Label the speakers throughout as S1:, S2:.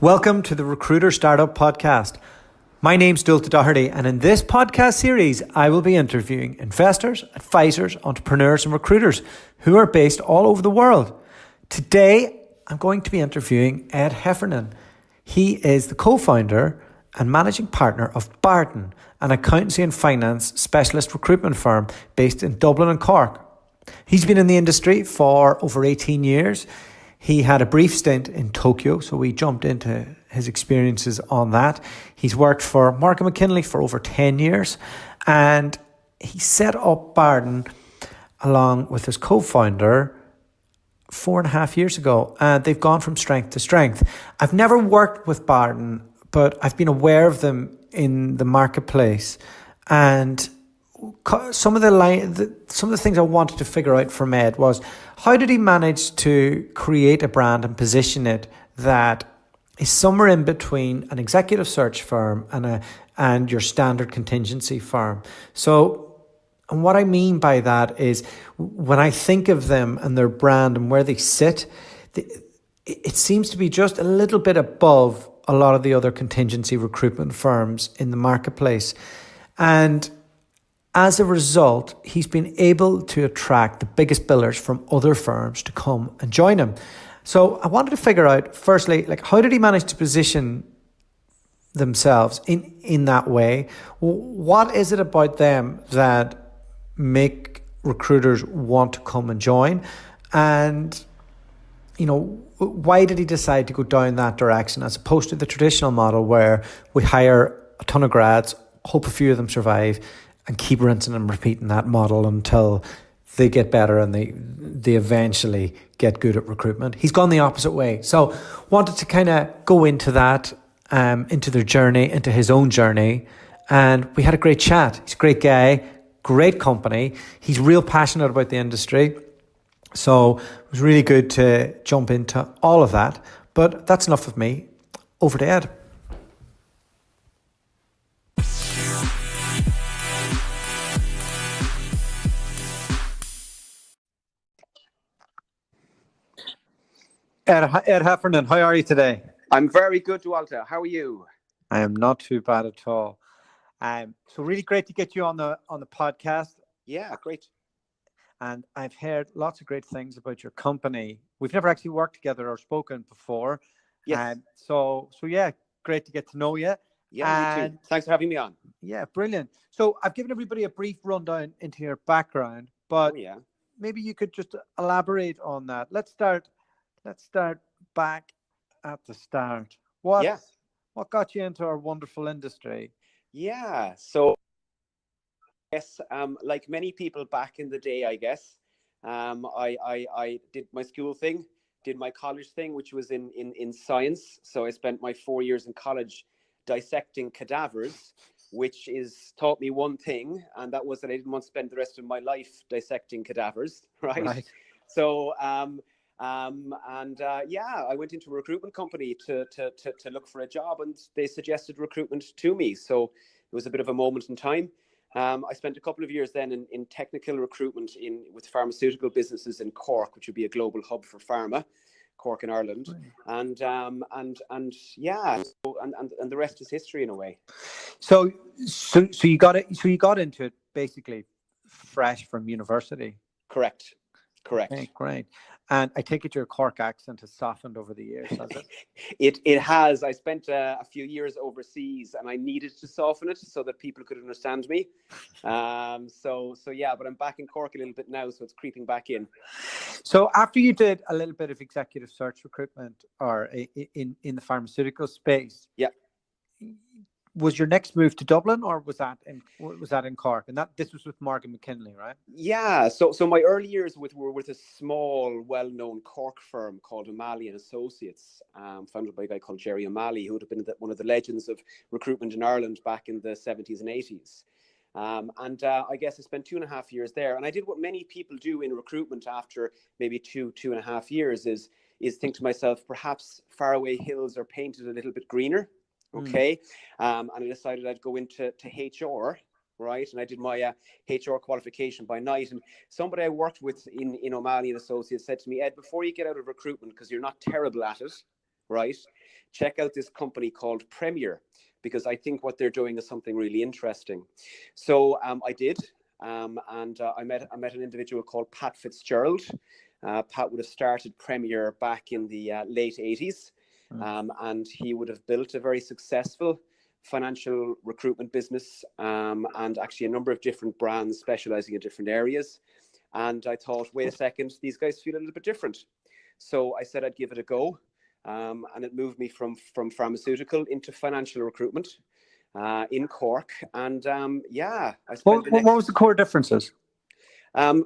S1: Welcome to the Recruiter Startup Podcast. My name's Dulta Doherty, and in this podcast series, I will be interviewing investors, advisors, entrepreneurs, and recruiters who are based all over the world. Today, I'm going to be interviewing Ed Heffernan. He is the co-founder and managing partner of Barden, an accountancy and finance specialist recruitment firm based in Dublin and Cork. He's been in the industry for over 18 years. He had a brief stint in Tokyo, so we jumped into his experiences on that. He's worked for Markham McKinley for over 10 years, and he set up Barden along with his co-founder 4.5 years ago, and they've gone from strength to strength. I've never worked with Barden, but I've been aware of them in the marketplace, and some of the things I wanted to figure out from Ed was, how did he manage to create a brand and position it that is somewhere in between an executive search firm and your standard contingency firm? So, and what I mean by that is, when I think of them and their brand and where they sit, it seems to be just a little bit above a lot of the other contingency recruitment firms in the marketplace. And as a result, he's been able to attract the biggest billers from other firms to come and join him. So I wanted to figure out, firstly, how did he manage to position themselves in that way? What is it about them that make recruiters want to come and join? And, why did he decide to go down that direction as opposed to the traditional model where we hire a ton of grads, hope a few of them survive, and keep rinsing and repeating that model until they get better and they eventually get good at recruitment? He's gone the opposite way. So wanted to kind of go into that, into their journey, into his own journey. And we had a great chat. He's a great guy, great company. He's real passionate about the industry. So it was really good to jump into all of that. But that's enough of me. Over to Ed. Ed Heffernan, how are you today?
S2: I'm very good, Walter. How are you?
S1: I am not too bad at all. So really great to get you on the podcast.
S2: Yeah, great.
S1: And I've heard lots of great things about your company. We've never actually worked together or spoken before.
S2: Yes.
S1: So yeah, great to get to know you.
S2: Yeah, you too. Thanks for having me on.
S1: Yeah, brilliant. So I've given everybody a brief rundown into your background, but maybe you could just elaborate on that. Let's start back at the start. What got you into our wonderful industry?
S2: Yeah, so yes, like many people back in the day, I guess, I did my school thing, did my college thing, which was in science. So I spent my 4 years in college dissecting cadavers, which taught me one thing, and that was that I didn't want to spend the rest of my life dissecting cadavers, right? So I went into a recruitment company to look for a job, and they suggested recruitment to me. So it was a bit of a moment in time. I spent a couple of years then in technical recruitment with pharmaceutical businesses in Cork, which would be a global hub for pharma, Cork in Ireland. And the rest is history in a way.
S1: So you got it. So you got into it basically fresh from university.
S2: Correct.
S1: Okay, great. And I take it your Cork accent has softened over the years, has it?
S2: It has. I spent a few years overseas, and I needed to soften it so that people could understand me. So yeah, but I'm back in Cork a little bit now, so it's creeping back in.
S1: So after you did a little bit of executive search recruitment, or in the pharmaceutical space, was your next move to Dublin, or was that in Cork? And this was with Markham McKinley, right?
S2: Yeah. So my early years were with a small, well-known Cork firm called O'Malley and Associates, founded by a guy called Jerry O'Malley, who would have been one of the legends of recruitment in Ireland back in the 70s and 80s. I guess I spent 2.5 years there, and I did what many people do in recruitment after maybe 2.5 years is think to myself, perhaps faraway hills are painted a little bit greener. Okay. And I decided I'd go into HR, right? And I did my HR qualification by night. And somebody I worked with in O'Malley and Associates said to me, Ed, before you get out of recruitment, because you're not terrible at it, right? Check out this company called Premier, because I think what they're doing is something really interesting. So I did, and I met an individual called Pat Fitzgerald. Pat would have started Premier back in the late 80s, and he would have built a very successful financial recruitment business, and actually a number of different brands specializing in different areas. And I thought, wait a second, these guys feel a little bit different. So I said I'd give it a go. And it moved me from pharmaceutical into financial recruitment in Cork. And yeah, I spent
S1: What was the core differences?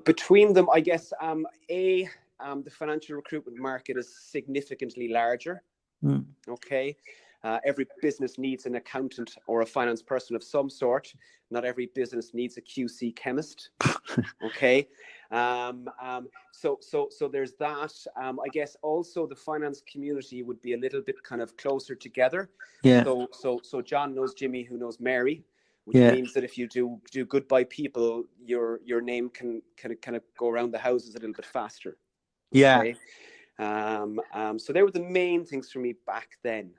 S2: Between them, I guess, the financial recruitment market is significantly larger. Okay. Every business needs an accountant or a finance person of some sort. Not every business needs a QC chemist. Okay. So there's that. I guess also the finance community would be a little bit kind of closer together.
S1: Yeah.
S2: So John knows Jimmy, who knows Mary, which means that if you do good by people, your name can kind of go around the houses a little bit faster. Okay?
S1: Yeah.
S2: So they were the main things for me back then.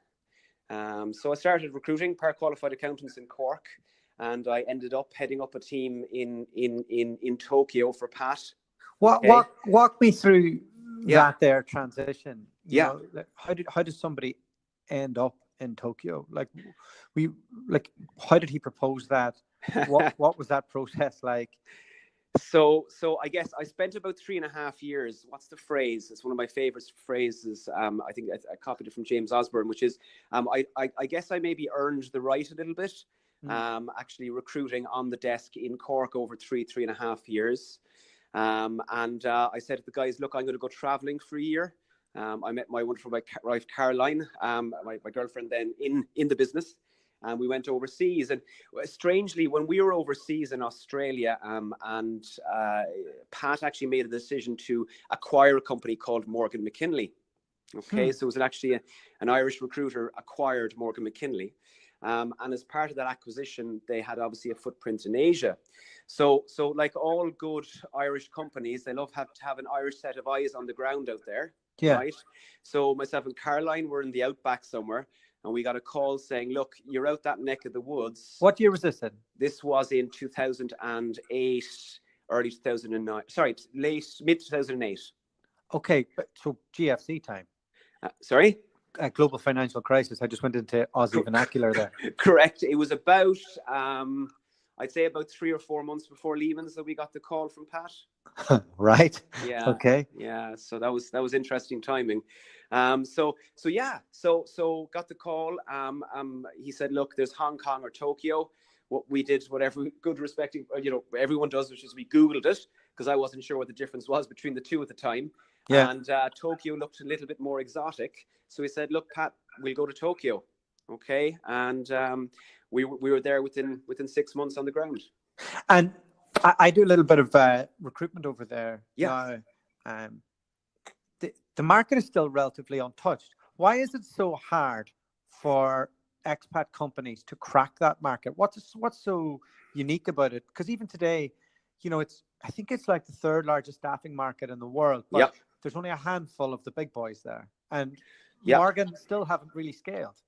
S2: So I started recruiting par-qualified accountants in Cork, and I ended up heading up a team in Tokyo for Pat.
S1: Walk me through that there transition. You know, like, how did somebody end up in Tokyo? How did he propose that? What was that process like?
S2: So I guess I spent about 3.5 years. What's the phrase? It's one of my favorite phrases. I think I copied it from James Osborne, which is, I guess I maybe earned the right a little bit. Actually recruiting on the desk in Cork over 3.5 years. And I said to the guys, look, I'm going to go traveling for a year. I met my wonderful wife, Caroline, my girlfriend then in the business. And we went overseas. And strangely, when we were overseas in Australia, and Pat actually made a decision to acquire a company called Morgan McKinley. Okay, so it was actually an Irish recruiter acquired Morgan McKinley. And as part of that acquisition, they had obviously a footprint in Asia. So like all good Irish companies, they love to have an Irish set of eyes on the ground out there. Yeah. Right. So myself and Caroline were in the outback somewhere. And we got a call saying, look, you're out that neck of the woods.
S1: What year was this in?
S2: This was in 2008, early 2009. Sorry, mid 2008.
S1: Okay, so GFC time.
S2: Sorry?
S1: Global financial crisis. I just went into Aussie vernacular there.
S2: Correct. It was about, I'd say about 3 or 4 months before Lehman's that we got the call from Pat.
S1: Right.
S2: Yeah.
S1: Okay.
S2: Yeah. So that was interesting timing. So got the call. He said, look, there's Hong Kong or Tokyo. What we did, what every good respecting, everyone does, which is we Googled it, because I wasn't sure what the difference was between the two at the time. Yeah. And Tokyo looked a little bit more exotic. So he said, look, Pat, we'll go to Tokyo. Okay. And we were there within 6 months on the ground.
S1: And I do a little bit of recruitment over there.
S2: Yeah.
S1: Now, the market is still relatively untouched. Why is it so hard for expat companies to crack that market? What's so unique about it? Because even today, I think it's like the third largest staffing market in the world, but there's only a handful of the big boys there, and Morgan still haven't really scaled.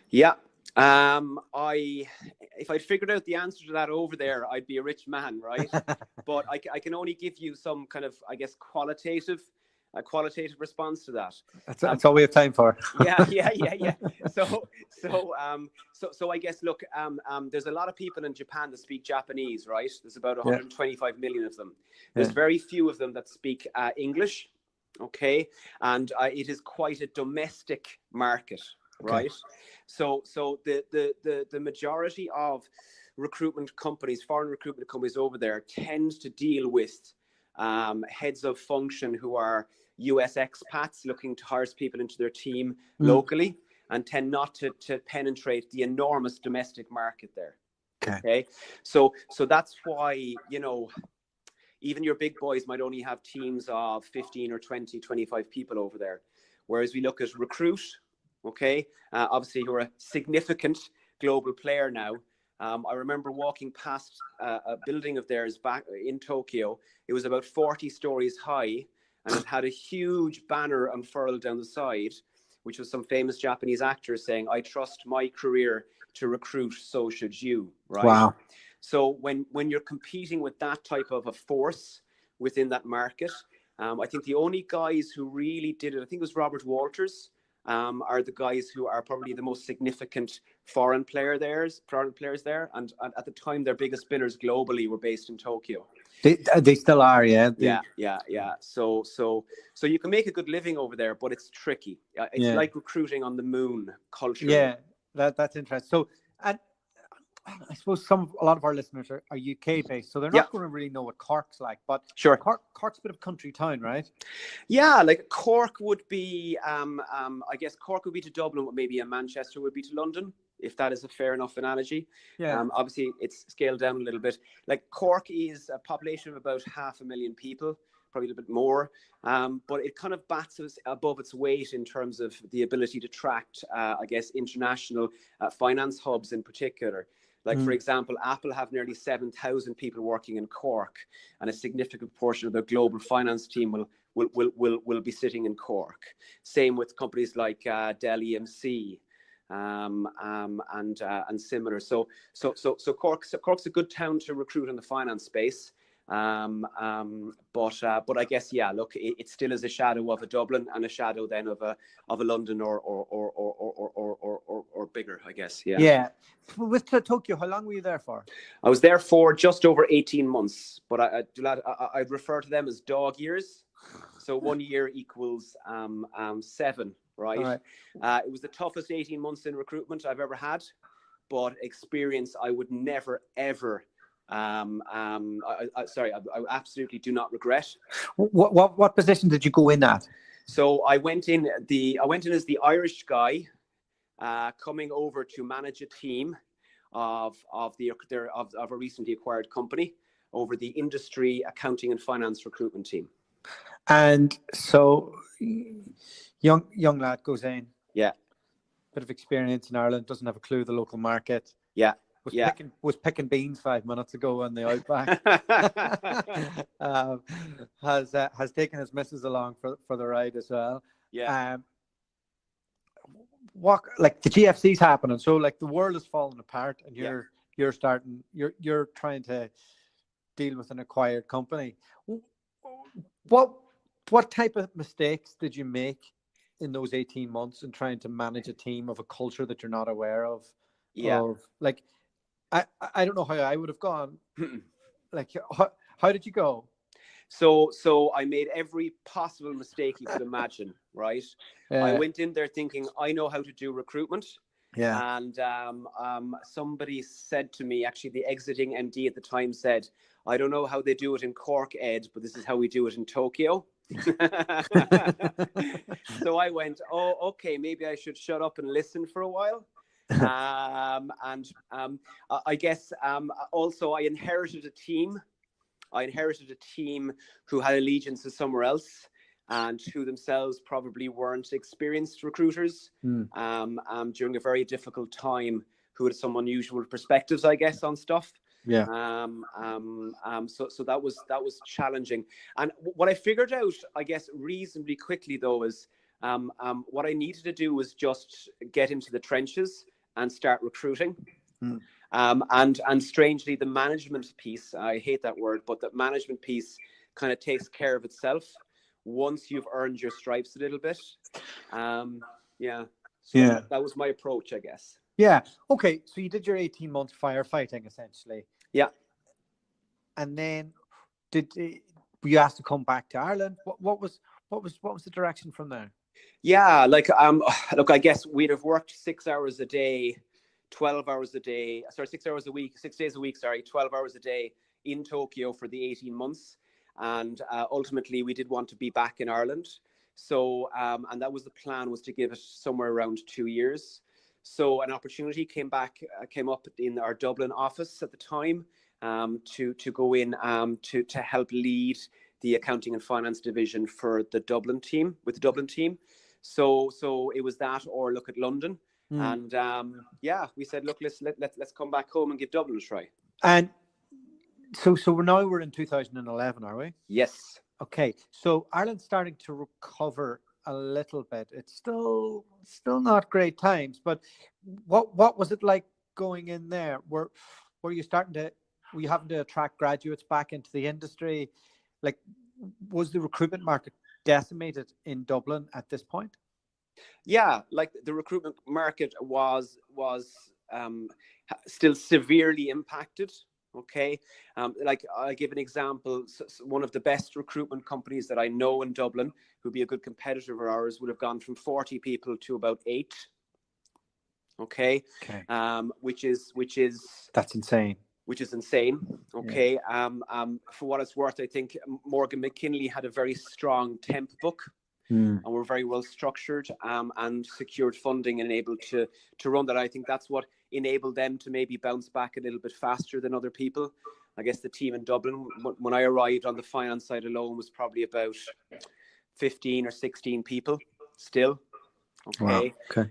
S2: Yeah. If I'd figured out the answer to that over there, I'd be a rich man, right? But I can only give you some kind of, I guess, qualitative response to that.
S1: That's all we have time for.
S2: Yeah. So I guess, look, there's a lot of people in Japan that speak Japanese, right? There's about 125 million of them. There's very few of them that speak English. Okay. And it is quite a domestic market. Right. Okay. So the majority of recruitment companies, foreign recruitment companies over there, tend to deal with heads of function who are US expats looking to hire people into their team locally, and tend not to penetrate the enormous domestic market there. Okay. So that's why, even your big boys might only have teams of 15 or 20, 25 people over there. Whereas we look at Recruit, okay, obviously you're a significant global player now. I remember walking past a building of theirs back in Tokyo. It was about 40 stories high, and it had a huge banner unfurled down the side, which was some famous Japanese actors saying, "I trust my career to recruit, so should you." Right.
S1: Wow.
S2: So when you're competing with that type of a force within that market, I think the only guys who really did it, I think it was Robert Walters, are the guys who are probably the most significant foreign players there. And at the time, their biggest spinners globally were based in Tokyo.
S1: They still are, yeah.
S2: Yeah. So you can make a good living over there, but it's tricky. It's like recruiting on the moon culturally.
S1: Yeah, that's interesting. So, and I suppose a lot of our listeners are UK based, so they're not going to really know what Cork's like. But
S2: sure,
S1: Cork's a bit of a country town, right?
S2: Yeah, like Cork would be, I guess Cork would be to Dublin, what maybe Manchester would be to London, if that is a fair enough analogy.
S1: Yeah.
S2: Obviously, it's scaled down a little bit. Like Cork is a population of about 500,000 people, probably a little bit more, but it kind of bats above its weight in terms of the ability to attract, I guess, international finance hubs in particular. Like, for example, Apple have nearly 7,000 people working in Cork, and a significant portion of their global finance team will be sitting in Cork. Same with companies like Dell EMC and similar. So Cork's a good town to recruit in the finance space. But I guess, yeah, look, it still is a shadow of a Dublin and a shadow then of a London or bigger, I guess. Yeah.
S1: Yeah. With Tokyo, how long were you there for?
S2: I was there for just over 18 months, but I'd refer to them as dog years. So 1 year equals 7, right? It was the toughest 18 months in recruitment I've ever had, but experience I would never, ever I absolutely do not regret.
S1: What position did you go in at?
S2: So I went in as the Irish guy, coming over to manage a team of a recently acquired company over the industry, accounting and finance recruitment team.
S1: And so young lad goes in.
S2: Yeah.
S1: Bit of experience in Ireland, doesn't have a clue the local market.
S2: Yeah.
S1: Was picking beans 5 minutes ago on the outback. Has taken his missus along for the ride as well.
S2: Yeah.
S1: What, like, the GFC's happening, so like the world is falling apart, and you're trying to deal with an acquired company. What type of mistakes did you make in those 18 months in trying to manage a team of a culture that you're not aware of?
S2: Yeah.
S1: Like, I don't know how I would have gone. Like, how did you go?
S2: So I made every possible mistake you could imagine, right? I went in there thinking I know how to do recruitment.
S1: Yeah.
S2: And somebody said to me, actually the exiting MD at the time said, "I don't know how they do it in Cork, Ed, but this is how we do it in Tokyo." So I went, "Oh, okay, maybe I should shut up and listen for a while." I guess also I inherited a team. Who had allegiances somewhere else, and who themselves probably weren't experienced recruiters during a very difficult time, who had some unusual perspectives, I guess, on stuff.
S1: Yeah.
S2: So that was challenging. And what I figured out, I guess, reasonably quickly though, is what I needed to do was just get into the trenches and start recruiting. And strangely, the management piece, I hate that word, but the management piece kind of takes care of itself once you've earned your stripes a little bit. That was my approach, I guess.
S1: Yeah. Okay. So you did your 18 months firefighting, essentially.
S2: Yeah.
S1: And then were you asked to come back to Ireland? What was the direction from there?
S2: Yeah, look, I guess we'd have worked 6 hours a day, 12 hours a day, 6 hours a week, 6 days a week, 12 hours a day in Tokyo for the 18 months. And ultimately we did want to be back in Ireland. So, and that was the plan, was to give it somewhere around 2 years. So an opportunity came up in our Dublin office at the time, to go in, to help lead the accounting and finance division for the Dublin team, So it was that, or look at London. And we said, look, let's come back home and give Dublin a try.
S1: And so we're in 2011, are we?
S2: Yes.
S1: Okay. So Ireland's starting to recover a little bit. It's still not great times. But what was it like going in there? Were you were you having to attract graduates back into the industry? Like, was the recruitment market decimated in Dublin at this point?
S2: Yeah, like the recruitment market was still severely impacted. Okay, like I'll give an example. One of the best recruitment companies that I know in Dublin, who'd be a good competitor of ours, would have gone from 40 people to about 8. Okay,
S1: Okay,
S2: which is
S1: that's insane.
S2: Which is insane. Okay,
S1: Yeah.
S2: For what it's worth, I think Morgan McKinley had a very strong temp book.
S1: Mm.
S2: And we're very well structured and secured funding and able to run that. I think that's what enabled them to maybe bounce back a little bit faster than other people. I guess the team in Dublin, when I arrived on the finance side alone, was probably about 15 or 16 people still. Okay.
S1: Wow. Okay.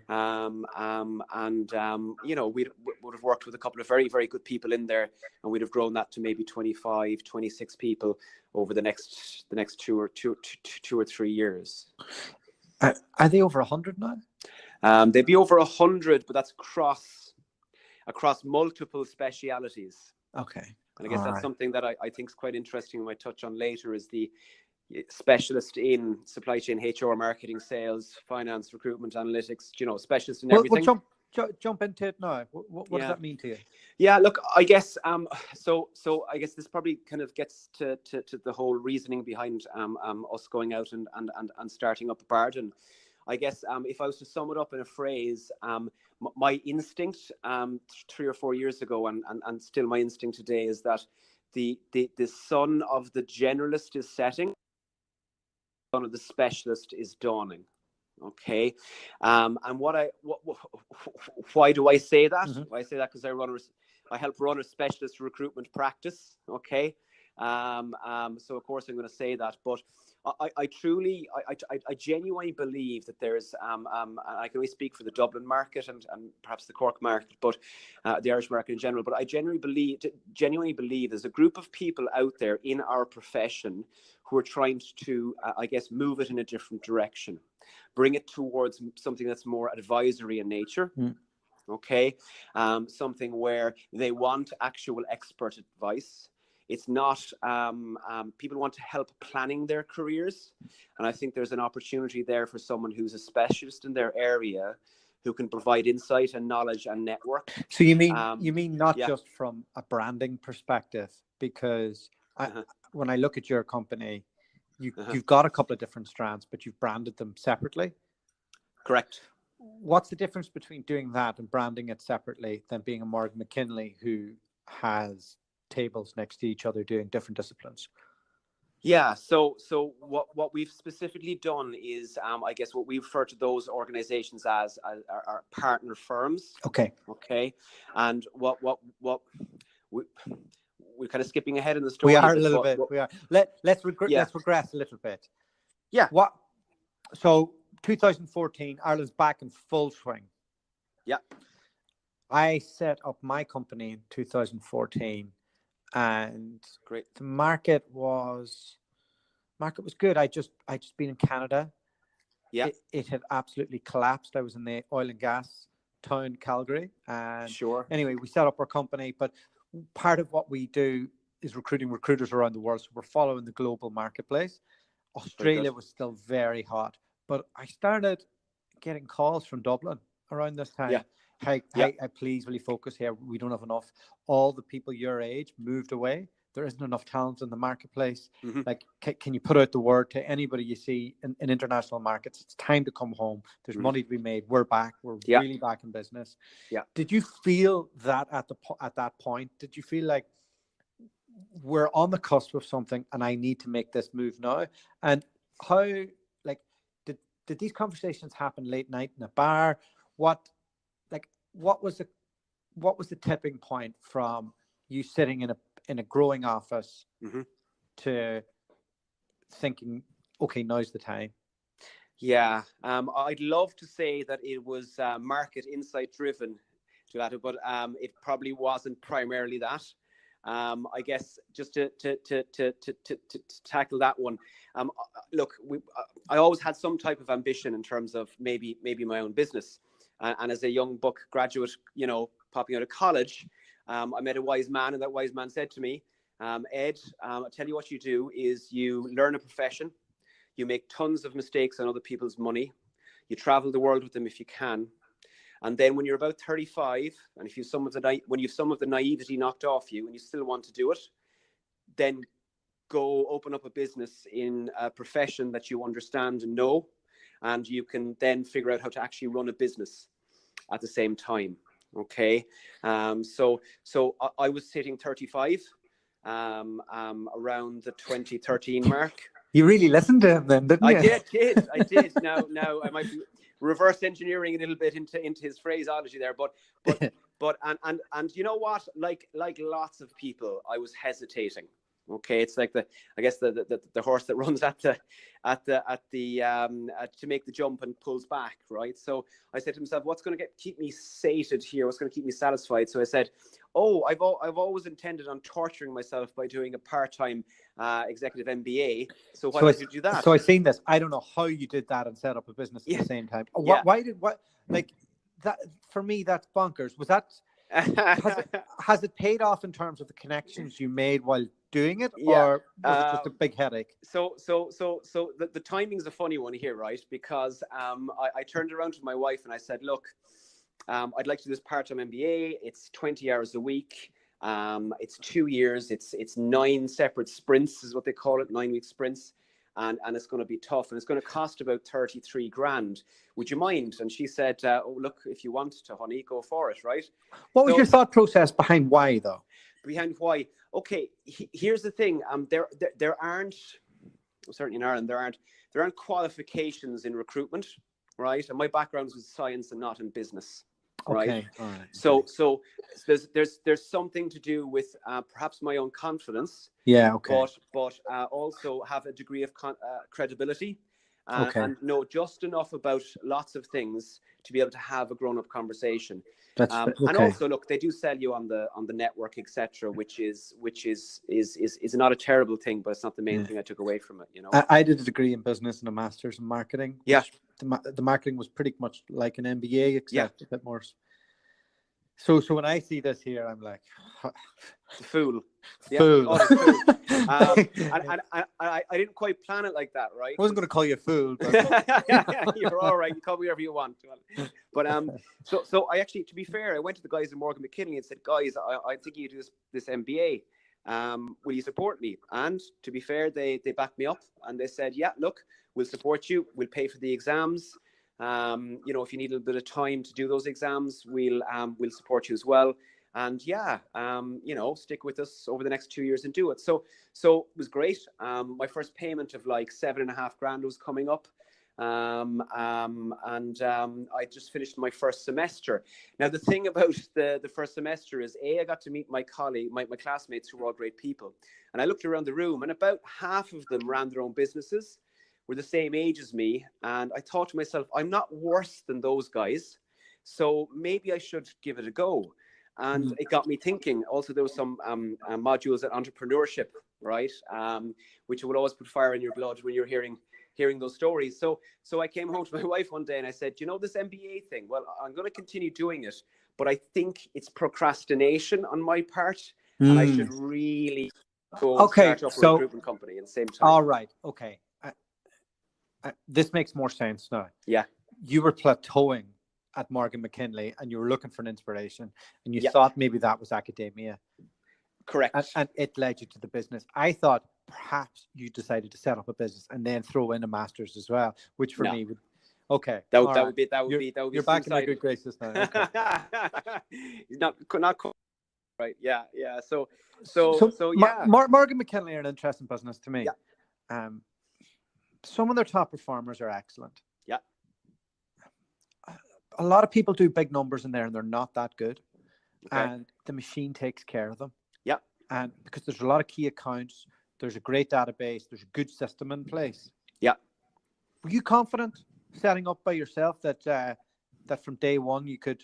S2: You know, we would have worked with a couple of very, very good people in there, and we'd have grown that to maybe 25, 26 people over the next two or 3 years.
S1: Are they over 100 now?
S2: They'd be over 100, but that's across multiple specialities.
S1: Okay.
S2: And I guess that's something that I think is quite interesting. We might touch on later, is the specialist in supply chain, HR, marketing, sales, finance, recruitment, analytics, you know, specialist in everything.
S1: We'll jump into it now. What does that mean to you?
S2: Yeah, look, I guess so I guess this probably kind of gets to the whole reasoning behind us going out and starting up Bardon. I guess if I was to sum it up in a phrase, my instinct 3 or 4 years ago, and still my instinct today, is that the sun of the generalist is setting, son of the specialist is dawning. Okay, and why do I say that? Mm-hmm. I say that because I help run a specialist recruitment practice. Okay, so of course I'm going to say that, but I genuinely believe that there's I can only speak for the Dublin market and perhaps the Cork market, but the Irish market in general. But I genuinely believe there's a group of people out there in our profession who are trying to, I guess, move it in a different direction, bring it towards something that's more advisory in nature. Mm. Okay, something where they want actual expert advice. It's not, people want to help planning their careers. And I think there's an opportunity there for someone who's a specialist in their area, who can provide insight and knowledge and network.
S1: So you mean not just from a branding perspective, because when I look at your company, you've got a couple of different strands, but you've branded them separately.
S2: Correct.
S1: What's the difference between doing that and branding it separately than being a Morgan McKinley who has tables next to each other doing different disciplines?
S2: Yeah, so what we've specifically done is, I guess what we refer to those organizations as our partner firms.
S1: Okay.
S2: And what we're kind of skipping ahead in the story.
S1: We are a little bit. We are. Let's regress a little bit.
S2: Yeah.
S1: So 2014, Ireland's back in full swing.
S2: Yeah.
S1: I set up my company in 2014. And
S2: great.
S1: The market was good. I just been in Canada.
S2: Yeah.
S1: It had absolutely collapsed. I was in the oil and gas town, Calgary. And
S2: sure.
S1: Anyway, we set up our company, but part of what we do is recruiting recruiters around the world. So we're following the global marketplace. Australia was still very hot, but I started getting calls from Dublin around this time.
S2: Yeah.
S1: Hey, please, will you focus here? We don't have enough. All the people your age moved away. There isn't enough talent in the marketplace. Mm-hmm. Like, can you put out the word to anybody you see in international markets? It's time to come home. There's money to be made. We're back. We're really back in business.
S2: Yeah.
S1: Did you feel that at that point? Did you feel like we're on the cusp of something and I need to make this move now? And how, like, did these conversations happen late night in a bar? What was the tipping point from you sitting in a growing office to thinking, okay, now's the time?
S2: Yeah, I'd love to say that it was market insight driven, but it probably wasn't primarily that. I guess just to tackle that one. Look, I always had some type of ambition in terms of maybe my own business. And as a young buck graduate, popping out of college, I met a wise man, and that wise man said to me, Ed, I'll tell you what you do is you learn a profession, you make tons of mistakes on other people's money, you travel the world with them if you can. And then when you're about 35, and if when you've some of the naivety knocked off you and you still want to do it, then go open up a business in a profession that you understand and know, and you can then figure out how to actually run a business at the same time. Okay. So I was hitting 35 around the 2013 mark.
S1: You really listened to him then, didn't you?
S2: I did. Now I might be reverse engineering a little bit into his phraseology there, but and you know what? Like lots of people, I was hesitating. Okay, it's like the horse that runs to make the jump and pulls back, right? So I said to myself, what's going to keep me sated here? What's going to keep me satisfied? So I said, I've always intended on torturing myself by doing a part-time executive MBA. So why did you do that?
S1: So I've seen this. I don't know how you did that and set up a business at the same time. Why did that? For me, that's bonkers. Was that? Has it paid off in terms of the connections you made while doing it, or was it just a big headache?
S2: So the timing's a funny one here, right? Because I turned around to my wife and I said, look, I'd like to do this part-time MBA. It's 20 hours a week. It's 2 years. It's 9 separate sprints is what they call it, 9-week sprints. And it's going to be tough, and it's going to cost about 33 grand. Would you mind? And she said, look, if you want to, honey, go for it, right?
S1: What was your thought process behind why, though?
S2: Behind why? Okay, here's the thing. There aren't, certainly in Ireland, there aren't qualifications in recruitment, right? And my background was science and not in business. Right.
S1: Okay. All right.
S2: So there's something to do with perhaps my own confidence.
S1: Yeah. Okay.
S2: But also have a degree of credibility.
S1: Okay.
S2: And know just enough about lots of things to be able to have a grown-up conversation.
S1: That's okay.
S2: And also, look, they do sell you on the network, etc., which is not a terrible thing, but it's not the main thing I took away from it.
S1: I did a degree in business and a master's in marketing.
S2: Yeah.
S1: The marketing was pretty much like an MBA, except a bit more. So when I see this here, I'm like,
S2: fool.
S1: Fool.
S2: And I didn't quite plan it like that, right?
S1: I wasn't going to call you a fool. But...
S2: You're all right. You call me whatever you want. But so I actually, to be fair, I went to the guys in Morgan McKinley and said, guys, I think you do this MBA. Will you support me? And to be fair, they backed me up and they said, yeah, look, we'll support you. We'll pay for the exams. If you need a little bit of time to do those exams, we'll support you as well. And stick with us over the next 2 years and do it. So it was great. My first payment of like 7.5 grand was coming up. And I just finished my first semester. Now, the thing about the first semester is, I got to meet my colleague, my classmates who were all great people. And I looked around the room and about half of them ran their own businesses, were the same age as me. And I thought to myself, I'm not worse than those guys. So maybe I should give it a go. And it got me thinking. Also, there was some modules at entrepreneurship, right? Which would always put fire in your blood when you're hearing those stories. So I came home to my wife one day and I said, this MBA thing, well, I'm going to continue doing it, but I think it's procrastination on my part, and I should really go start up a recruitment company at the same time.
S1: All right. Okay. This makes more sense now.
S2: Yeah.
S1: You were plateauing at Morgan McKinley and you were looking for an inspiration and you thought maybe that was academia.
S2: Correct.
S1: And it led you to the business. I thought perhaps you decided to set up a business and then throw in a master's as well, which for me would. Okay.
S2: That would be.
S1: You're back in my good graces now. Okay.
S2: not right. Yeah. So
S1: yeah. Morgan McKinley are an interesting business to me. Yeah. Some of their top performers are excellent.
S2: Yeah.
S1: A lot of people do big numbers in there and they're not that good.
S2: Okay.
S1: And the machine takes care of them.
S2: Yeah.
S1: And because there's a lot of key accounts, there's a great database, there's a good system in place.
S2: Yeah.
S1: Were you confident setting up by yourself that from day one you could,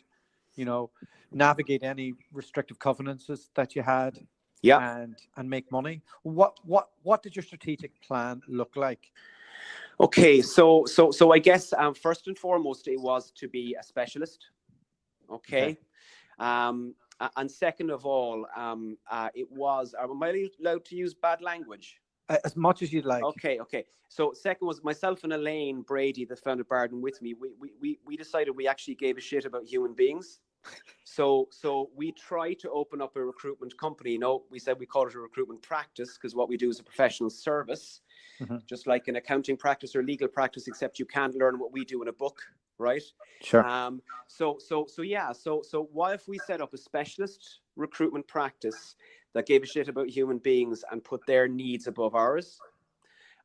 S1: navigate any restrictive covenants that you had?
S2: Yeah.
S1: and make money. What did your strategic plan look like?
S2: Okay. So I guess first and foremost, it was to be a specialist. Okay. And second of all, it was. Am I allowed to use bad language?
S1: As much as you'd like.
S2: Okay. So second was myself and Elaine Brady, that founded Bardon with me. We decided we actually gave a shit about human beings. So we tried to open up a recruitment company. No, we said we call it a recruitment practice because what we do is a professional service, just like an accounting practice or legal practice, except you can't learn what we do in a book, right?
S1: Sure.
S2: So what if we set up a specialist recruitment practice that gave a shit about human beings and put their needs above ours?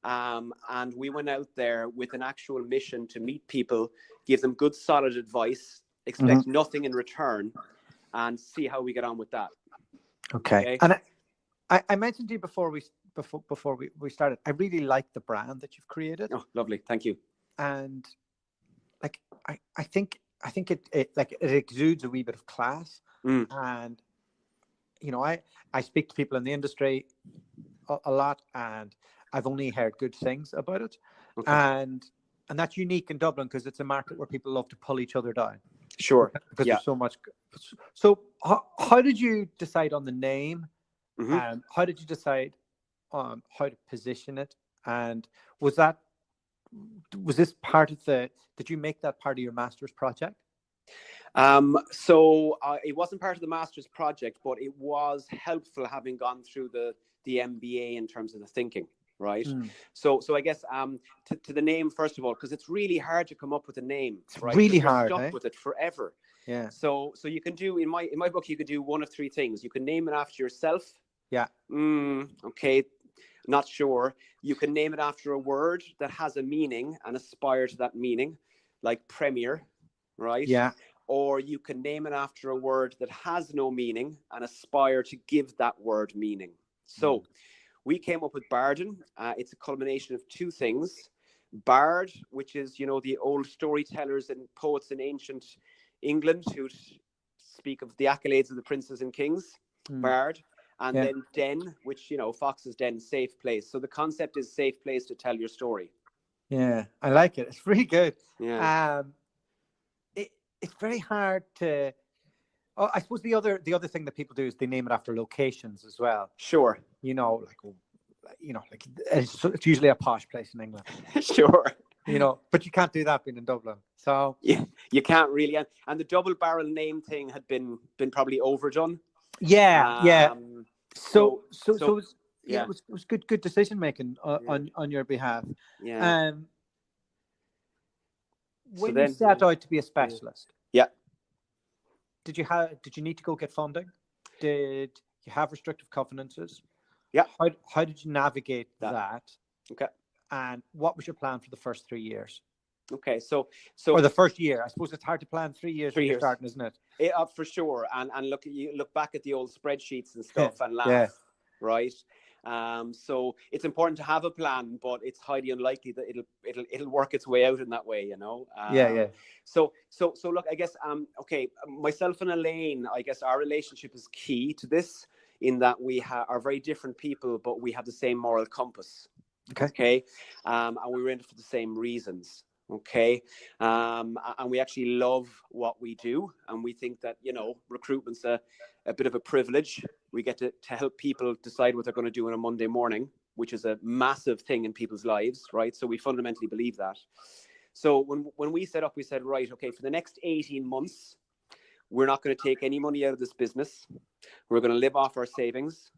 S2: And we went out there with an actual mission to meet people, give them good, solid advice, expect nothing in return, and see how we get on with that.
S1: Okay. And I mentioned to you before we started, I really like the brand that you've created.
S2: Oh, lovely. Thank you.
S1: And like, I think it like it exudes a wee bit of class. And, you know, I speak to people in the industry a lot, and I've only heard good things about it.
S2: Okay.
S1: And that's unique in Dublin because it's a market where people love to pull each other down.
S2: Sure.
S1: Because there's so much. So how did you decide on the name? How did you decide on how to position it? And was this part of did you make that part of your master's project?
S2: So it wasn't part of the master's project, but it was helpful having gone through the MBA in terms of the thinking. Right. So I guess to the name, first of all, because it's really hard to come up with a name.
S1: It's
S2: right?
S1: really
S2: You're
S1: hard.
S2: stuck with it forever.
S1: Yeah.
S2: So you can do in my book, you could do one of three things. You can name it after yourself.
S1: Yeah.
S2: Okay. Not sure. You can name it after a word that has a meaning and aspire to that meaning, like premier. Right.
S1: Yeah.
S2: Or you can name it after a word that has no meaning and aspire to give that word meaning. So we came up with Bardon. It's a culmination of two things. Bard, which is, you know, the old storytellers and poets in ancient England who speak of the accolades of the princes and kings. Bard. And then Den, which, you know, Fox's Den, safe place. So the concept is safe place to tell your story.
S1: Yeah, I like it. It's really good.
S2: Yeah.
S1: It's very hard to. Oh, I suppose the other thing that people do is they name it after locations as well.
S2: Sure.
S1: Like it's usually a posh place in England.
S2: Sure.
S1: But you can't do that being in Dublin. So
S2: yeah, you can't really. And the double barrel name thing had been probably overdone.
S1: Yeah. So
S2: it
S1: was good decision making on your behalf.
S2: Yeah.
S1: When you set out to be a specialist.
S2: Yeah.
S1: Did you need to go get funding? Did you have restrictive covenances?
S2: Yeah.
S1: How did you navigate that?
S2: Okay.
S1: And what was your plan for the first 3 years?
S2: Okay, so
S1: or the first year. I suppose it's hard to plan 3 years when you're starting, isn't it?
S2: Yeah, for sure. And look back at the old spreadsheets and stuff and laugh, right? So it's important to have a plan, but it's highly unlikely that it'll work its way out in that way, So look, I guess myself and Elaine, I guess our relationship is key to this in that we are very different people, but we have the same moral compass. Okay. And we were in it for the same reasons. Okay. And we actually love what we do. And we think that, recruitment's a bit of a privilege. We get to help people decide what they're going to do on a Monday morning, which is a massive thing in people's lives, right? So we fundamentally believe that. So when we set up, we said, right, okay, for the next 18 months, we're not going to take any money out of this business. We're going to live off our savings.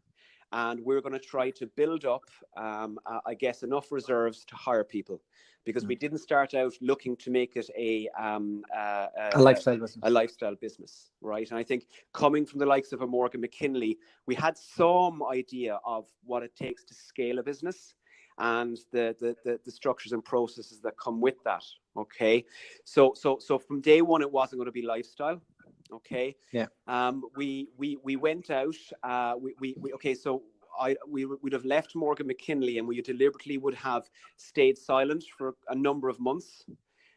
S2: And we're going to try to build up, enough reserves to hire people, because we didn't start out looking to make it a lifestyle business, right? And I think coming from the likes of a Morgan McKinley, we had some idea of what it takes to scale a business and the structures and processes that come with that. Okay, so from day one, it wasn't going to be lifestyle. Okay.
S1: Yeah.
S2: We went out. We'd have left Morgan McKinley, and we deliberately would have stayed silent for a number of months,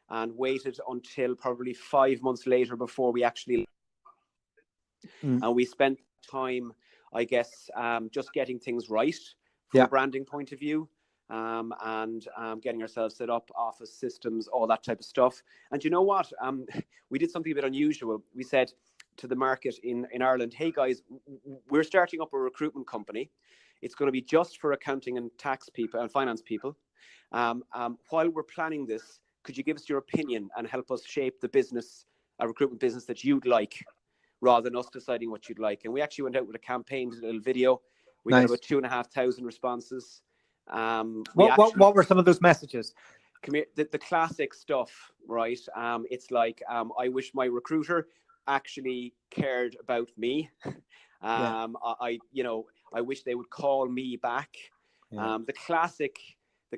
S2: and waited until probably 5 months later before we actually. And we spent time I guess, just getting things right from a branding point of view. And getting ourselves set up, office systems, all that type of stuff. And you know what? We did something a bit unusual. We said to the market in Ireland, hey guys, we're starting up a recruitment company. It's going to be just for accounting and tax people and finance people. While we're planning this, could you give us your opinion and help us shape the business, a recruitment business that you'd like, rather than us deciding what you'd like? And we actually went out with a campaign, did a little video. We got about 2,500 responses.
S3: What were some of those messages?
S2: The classic stuff, right? It's like, I wish my recruiter actually cared about me. I wish they would call me back. The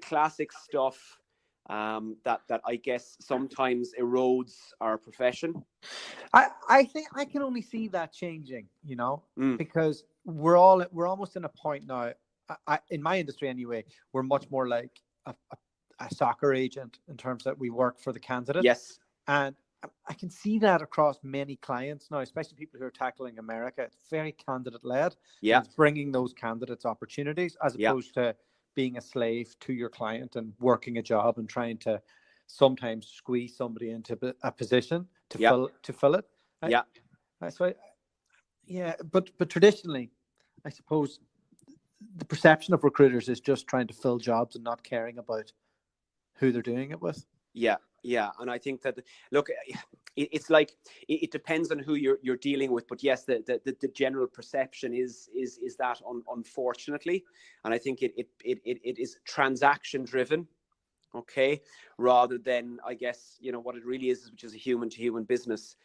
S2: classic stuff that I guess sometimes erodes our profession.
S3: I think I can only see that changing, because we're almost in a point now. In my industry anyway, we're much more like a soccer agent in terms that we work for the candidate.
S2: Yes.
S3: And I can see that across many clients now, especially people who are tackling America. It's very candidate led.
S2: Yeah.
S3: It's bringing those candidates opportunities as opposed to being a slave to your client and working a job and trying to sometimes squeeze somebody into a position to fill it. But traditionally, I suppose the perception of recruiters is just trying to fill jobs and not caring about who they're doing it with.
S2: Yeah. And I think that, look, it's like, it depends on who you're dealing with. But yes, the general perception is that, unfortunately. And I think it is transaction driven. Okay. Rather than, I guess, what it really is, which is a human to human business.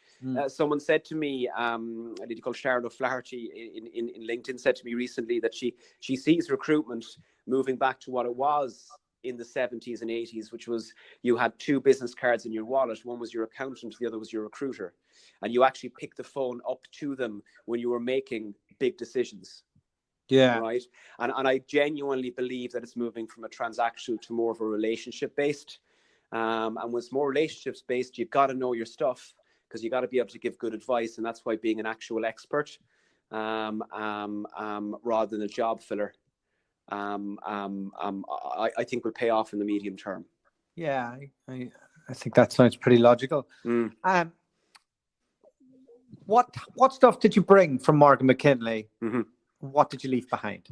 S2: Someone said to me, a lady called Sharon O'Flaherty in LinkedIn said to me recently that she sees recruitment moving back to what it was in the 70s and 80s, which was you had two business cards in your wallet. One was your accountant, the other was your recruiter. And you actually picked the phone up to them when you were making big decisions.
S3: Yeah.
S2: Right. And I genuinely believe that it's moving from a transactional to more of a relationship based. And when it's more relationships based, you've got to know your stuff, because you got to be able to give good advice. And that's why being an actual expert, rather than a job filler, I think will pay off in the medium term.
S3: Yeah, I think that sounds pretty logical. What stuff did you bring from Morgan McKinley?
S2: Mm-hmm.
S3: What did you leave behind?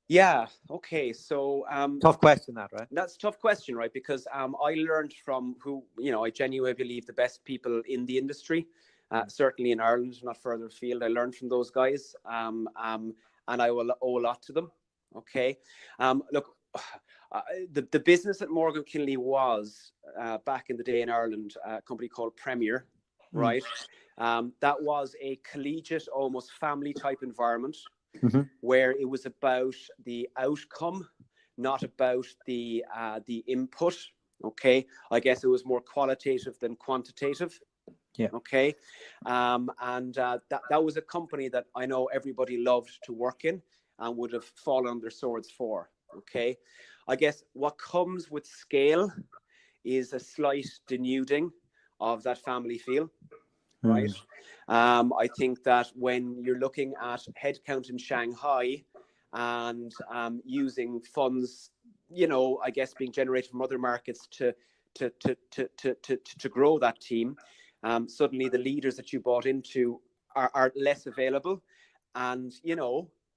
S2: Yeah. Okay. So
S3: tough question, that, right?
S2: That's a tough question, right? Because I learned from who, I genuinely believe the best people in the industry, certainly in Ireland, not further afield. I learned from those guys, and I will owe a lot to them. Okay. Look, the business that Morgan McKinley was back in the day in Ireland, a company called Premier, right? That was a collegiate, almost family type environment.
S3: Mm-hmm.
S2: Where it was about the outcome, not about the input. Okay, I guess it was more qualitative than quantitative.
S3: Yeah.
S2: Okay, and that was a company that I know everybody loved to work in and would have fallen on their swords for. Okay, I guess what comes with scale is a slight denuding of that family feel. Right. I think that when you're looking at headcount in Shanghai and using funds, I guess being generated from other markets to grow that team, suddenly the leaders that you bought into are less available, and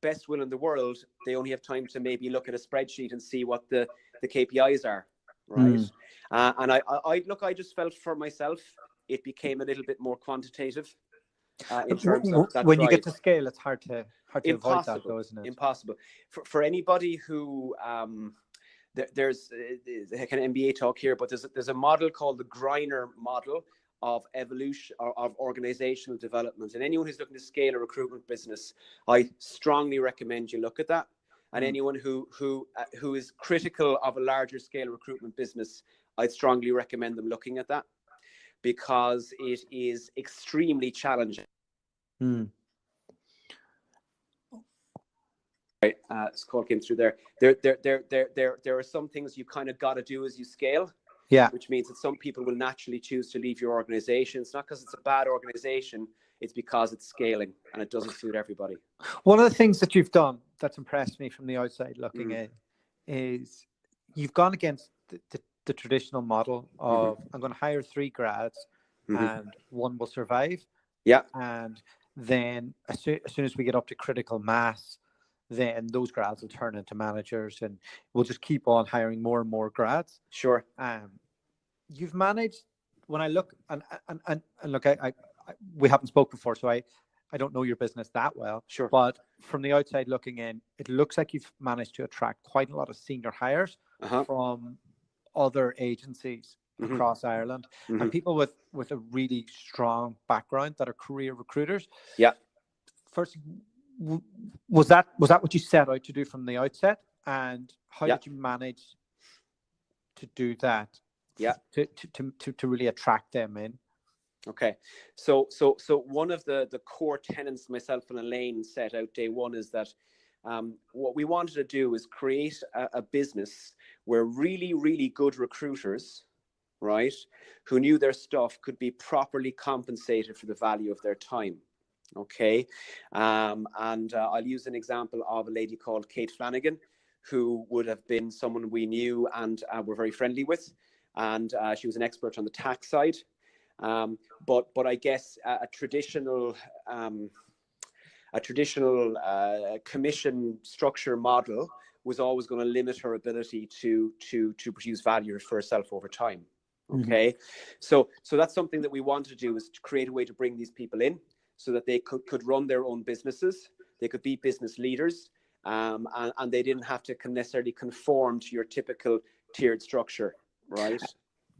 S2: best will in the world, they only have time to maybe look at a spreadsheet and see what the KPIs are. Right. And I just felt for myself, it became a little bit more quantitative in terms of that
S3: when
S2: drive.
S3: You get to scale, it's hard to avoid that, though, isn't it?
S2: Impossible. For anybody who there's kind of MBA talk here, but there's a model called the Greiner model of evolution or of organizational development. And anyone who's looking to scale a recruitment business, I strongly recommend you look at that. And anyone who is critical of a larger scale recruitment business, I'd strongly recommend them looking at that, because it is extremely challenging. Right, this call came through there. There are some things you kind of got to do as you scale.
S3: Yeah.
S2: Which means that some people will naturally choose to leave your organization. It's not because it's a bad organization, it's because it's scaling and it doesn't suit everybody.
S3: One of the things that you've done that's impressed me from the outside looking in is you've gone against the traditional model of I'm going to hire 3 grads and one will survive.
S2: Yeah.
S3: And then as soon as we get up to critical mass, then those grads will turn into managers and we'll just keep on hiring more and more grads.
S2: Sure.
S3: You've managed, when I look and look, I we haven't spoke before, so I don't know your business that well.
S2: Sure.
S3: But from the outside looking in, it looks like you've managed to attract quite a lot of senior hires from other agencies across Ireland and people with a really strong background that are career recruiters.
S2: Yeah.
S3: First, was that what you set out to do from the outset, and how did you manage to do that?
S2: Yeah.
S3: To really attract them in.
S2: Okay. So one of the core tenets myself and Elaine set out day one is that what we wanted to do is create a business where really, really good recruiters, right, who knew their stuff could be properly compensated for the value of their time. Okay. And I'll use an example of a lady called Kate Flanagan, who would have been someone we knew and were very friendly with. And she was an expert on the tax side. But I guess a traditional commission structure model was always going to limit her ability to produce value for herself over time. Okay. So that's something that we wanted to do, is to create a way to bring these people in so that they could run their own businesses. They could be business leaders, and they didn't have to necessarily conform to your typical tiered structure, right?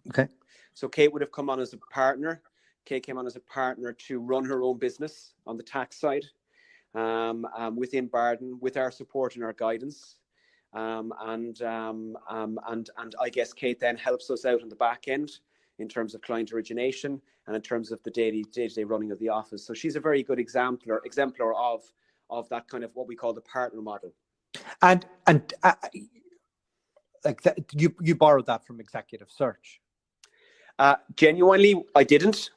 S3: Okay.
S2: So Kate would have come on as a partner. Kate came on as a partner to run her own business on the tax side within Barden, with our support and our guidance. And I guess Kate then helps us out on the back end in terms of client origination and in terms of the day-to-day running of the office. So she's a very good exemplar of that kind of what we call the partner model.
S3: And like that, you borrowed that from Executive Search.
S2: Genuinely, I didn't,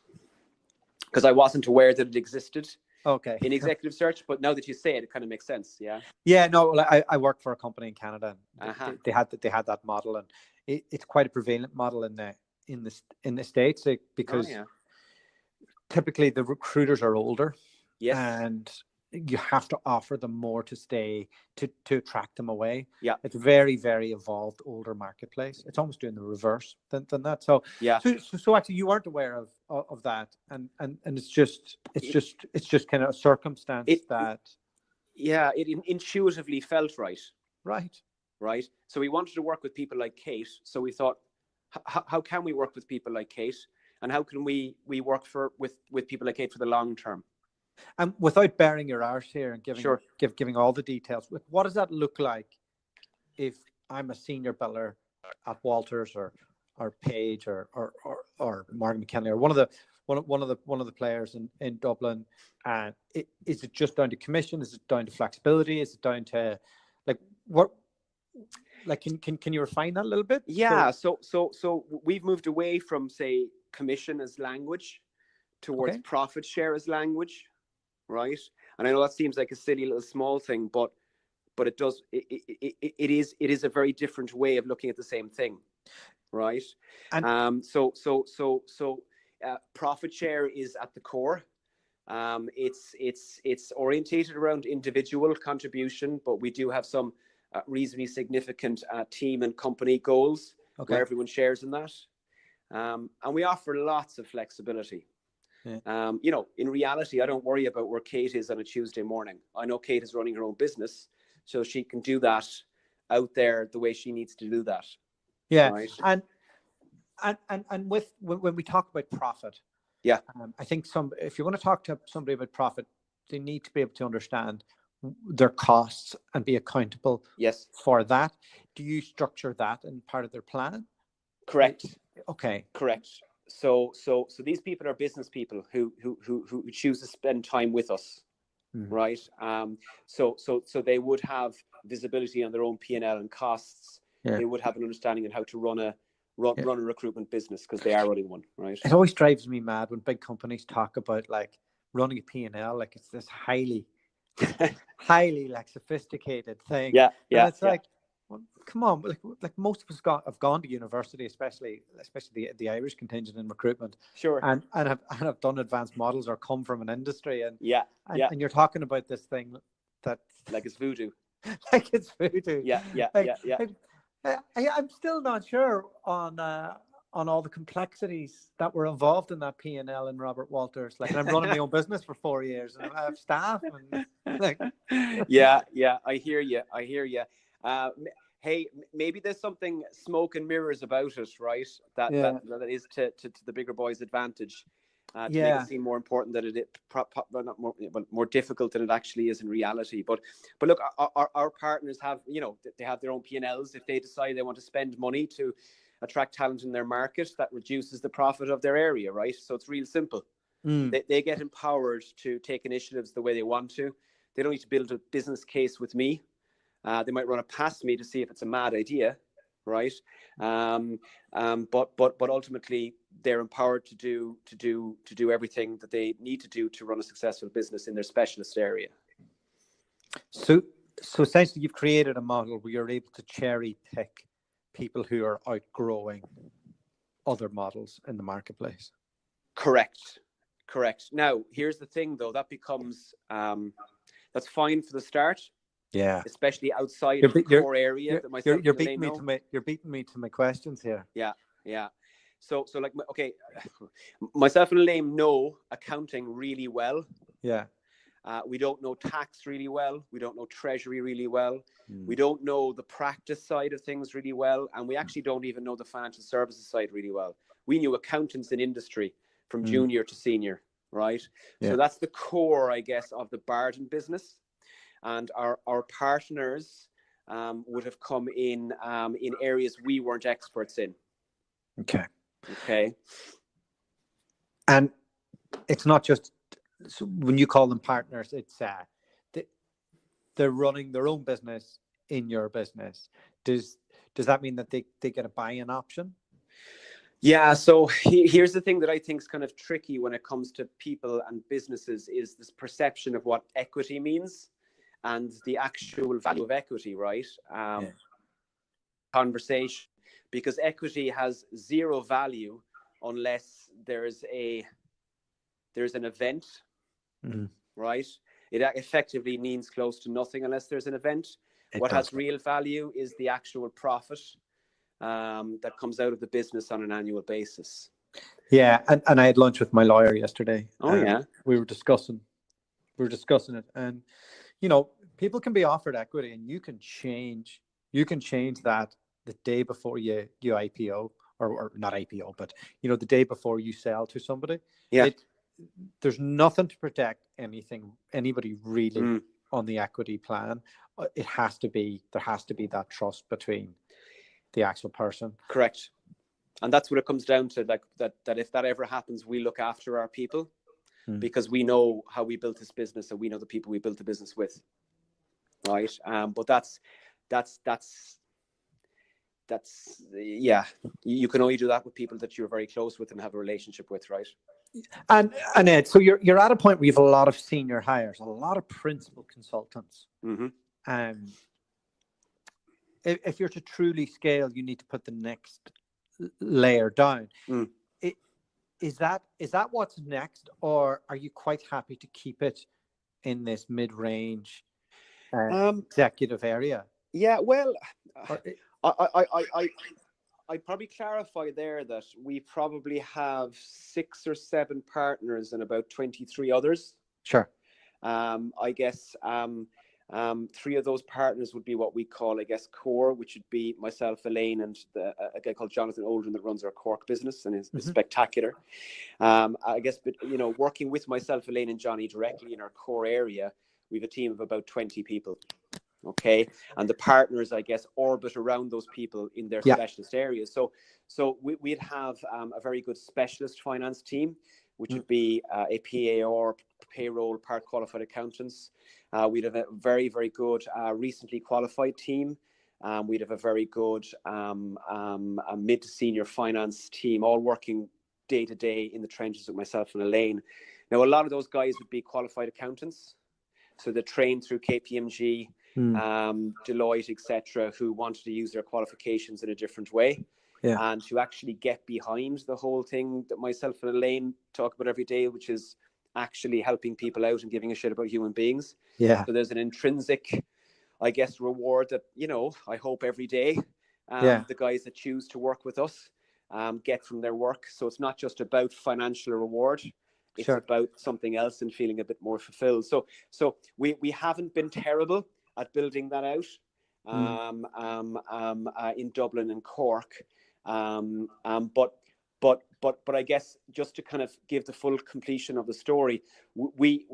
S2: because I wasn't aware that it existed.
S3: Okay.
S2: In Executive Search, but now that you say it, it kind of makes sense. Yeah.
S3: Yeah. No, I worked for a company in Canada. And they had that model, and it's quite a prevalent model in the States, because typically the recruiters are older.
S2: Yes.
S3: And you have to offer them more to stay to attract them away.
S2: Yeah.
S3: It's a very, very evolved older marketplace. It's almost doing the reverse than that. So yeah. So actually you weren't aware of that, and it's just kind of a circumstance that
S2: it intuitively felt right.
S3: Right.
S2: So we wanted to work with people like Kate. So we thought, how can we work with people like Kate, and how can we work with people like Kate for the long term?
S3: And without bearing your arse here and giving all the details, what does that look like if I'm a senior biller at Walters or Page or Morgan McKinley or one of the players in Dublin? And is it just down to commission? Is it down to flexibility? Is it down to what? Like, can you refine that a little bit?
S2: Yeah. So we've moved away from, say, commission as language towards profit share as language. Right. And I know that seems like a silly little small thing, but it is a very different way of looking at the same thing. Right. And so profit share is at the core. It's orientated around individual contribution, but we do have some reasonably significant team and company goals where everyone shares in that. And we offer lots of flexibility. Yeah. In reality, I don't worry about where Kate is on a Tuesday morning. I know Kate is running her own business, so she can do that out there the way she needs to do that.
S3: Yeah. Right? And when we talk about profit, I think if you want to talk to somebody about profit, they need to be able to understand their costs and be accountable for that. Do you structure that in part of their plan?
S2: Correct.
S3: Okay.
S2: Correct. So these people are business people who choose to spend time with us, right? So they would have visibility on their own P&L and costs. Yeah. They would have an understanding on how to run run a recruitment business, because they are running one, right?
S3: It always drives me mad when big companies talk about like running a P&L, like it's this highly like sophisticated thing.
S2: Yeah.
S3: And it's like, well, come on, like most of us have gone to university, especially the Irish contingent in recruitment.
S2: Sure.
S3: And have done advanced models or come from an industry. And and you're talking about this thing that
S2: like it's voodoo.
S3: Like it's voodoo.
S2: Yeah.
S3: I'm still not sure on all the complexities that were involved in that P&L in Robert Walters. Like, and I'm running my own business for 4 years, and I have staff, and like.
S2: Yeah. I hear you. Hey, maybe there's something smoke and mirrors about it, right? That is to the bigger boys' advantage. To make it seem more important than not more, but more difficult than it actually is in reality. But look, our partners have, they have their own P&Ls. If they decide they want to spend money to attract talent in their market, that reduces the profit of their area, right? So it's real simple. They get empowered to take initiatives the way they want to. They don't need to build a business case with me. They might run it past me to see if it's a mad idea, right? But ultimately, they're empowered to do everything that they need to do to run a successful business in their specialist area.
S3: So essentially, you've created a model where you're able to cherry pick people who are outgrowing other models in the marketplace.
S2: Correct. Now, here's the thing, though. That becomes that's fine for the start.
S3: Yeah,
S2: especially outside of the core area that myself
S3: you're beating me to my questions here.
S2: Yeah. So like, okay, myself and Elaine know accounting really well.
S3: Yeah.
S2: We don't know tax really well. We don't know treasury really well. We don't know the practice side of things really well, and we actually don't even know the financial services side really well. We knew accountants in industry from junior to senior, right? Yeah. So that's the core, I guess, of the Bardon business. And our partners would have come in areas we weren't experts in. Okay.
S3: And it's not just, so when you call them partners, it's they're running their own business in your business. Does that mean that they get a buy-in option?
S2: Yeah. So here's the thing that I think is kind of tricky when it comes to people and businesses, is this perception of what equity means and the actual value of equity, right? Conversation, because equity has zero value unless there's an event, right? It effectively means close to nothing unless there's an event. What has real value is the actual profit that comes out of the business on an annual basis.
S3: Yeah, and I had lunch with my lawyer yesterday.
S2: Oh yeah,
S3: we were discussing it, and people can be offered equity, and you can change that the day before you IPO, or not IPO, but the day before you sell to somebody.
S2: Yeah.
S3: There's nothing to protect anybody really on the equity plan. There has to be that trust between the actual person.
S2: Correct. And that's what it comes down to, like that if that ever happens, we look after our people, because we know how we built this business and we know the people we built the business with. Right. But that's yeah, you can only do that with people that you're very close with and have a relationship with, right?
S3: And Ed, so you're at a point where you have a lot of senior hires, a lot of principal consultants. If you're to truly scale, you need to put the next layer down. Is that what's next, or are you quite happy to keep it in this mid-range executive area?
S2: Yeah, well, I'd probably clarify there that we probably have 6 or 7 partners and about 23 others.
S3: Sure.
S2: I guess 3 of those partners would be what we call, I guess, core, which would be myself, Elaine, and a guy called Jonathan Oldham that runs our Cork business and is spectacular. I guess, but working with myself, Elaine, and Johnny directly in our core area, we have a team of about 20 people. Okay, and the partners, I guess, orbit around those people in their specialist areas. So we'd have a very good specialist finance team, which would be a PAR, payroll, part qualified accountants. We'd have a very, very good recently qualified team, We'd have a very good mid to senior finance team, all working day to day in the trenches with myself and Elaine. Now, a lot of those guys would be qualified accountants, so they're trained through KPMG, Deloitte, etc., who wanted to use their qualifications in a different way, and to actually get behind the whole thing that myself and Elaine talk about every day, which is actually helping people out and giving a shit about human beings.
S3: Yeah.
S2: So there's an intrinsic, I guess, reward that, I hope every day the guys that choose to work with us get from their work. So it's not just about financial reward. It's about something else and feeling a bit more fulfilled. So we haven't been terrible at building that out in Dublin and Cork. But I guess just to kind of give the full completion of the story, we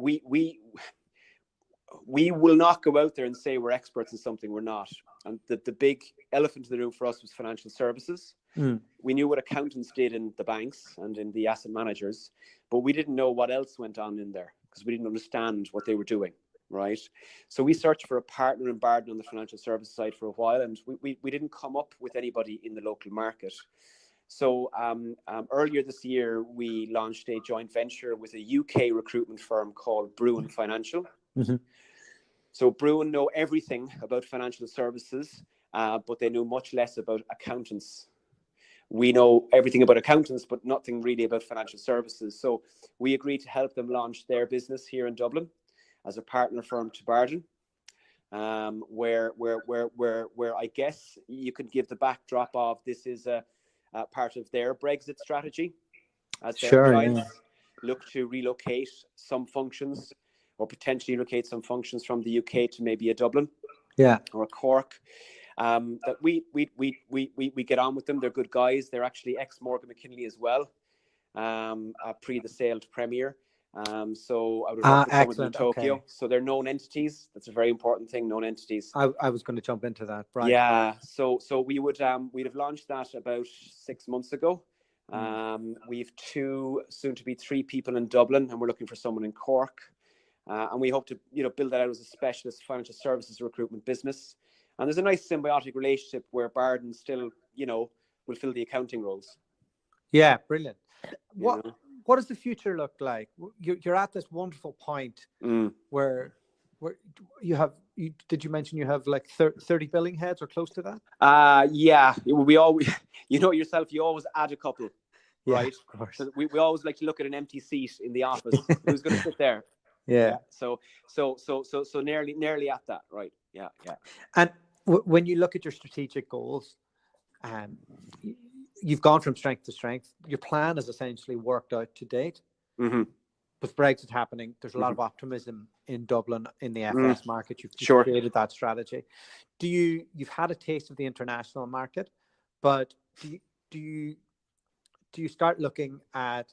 S2: will not go out there and say we're experts in something we're not. And the big elephant in the room for us was financial services. We knew what accountants did in the banks and in the asset managers, but we didn't know what else went on in there because we didn't understand what they were doing, right? So we searched for a partner in Barden on the financial services side for a while, and we didn't come up with anybody in the local market. So earlier this year, we launched a joint venture with a UK recruitment firm called Bruin Financial. So Bruin know everything about financial services, but they know much less about accountants. We know everything about accountants, but nothing really about financial services. So we agreed to help them launch their business here in Dublin as a partner firm to Barden, where I guess you could give the backdrop of this is a part of their Brexit strategy, as their clients look to relocate some functions or potentially relocate some functions from the UK to maybe a Dublin or a Cork. That we get on with them. They're good guys. They're actually ex-Morgan McKinley as well, pre the sale to Premier. So I would work with someone in Tokyo. Okay. So they're known entities. That's a very important thing, known entities.
S3: I was going to jump into that. Right.
S2: Yeah. So we'd have launched that about 6 months ago. We've 2, soon to be 3 people in Dublin, and we're looking for someone in Cork. And we hope to, build that out as a specialist financial services recruitment business. And there's a nice symbiotic relationship where Barden still, will fill the accounting roles.
S3: Yeah, brilliant. What does the future look like? You're at this wonderful point where did you mention you have like 30 billing heads or close to that?
S2: Yeah, we always, yourself, you always add a couple, right?
S3: Of course.
S2: So we always like to look at an empty seat in the office. Who's going to sit there?
S3: Yeah.
S2: So nearly at that, right? Yeah.
S3: And when you look at your strategic goals, you've gone from strength to strength. Your plan is essentially worked out to date. With Brexit happening, there's a lot of optimism in Dublin in the FS market. You've created that strategy. You've had a taste of the international market, but do you start looking at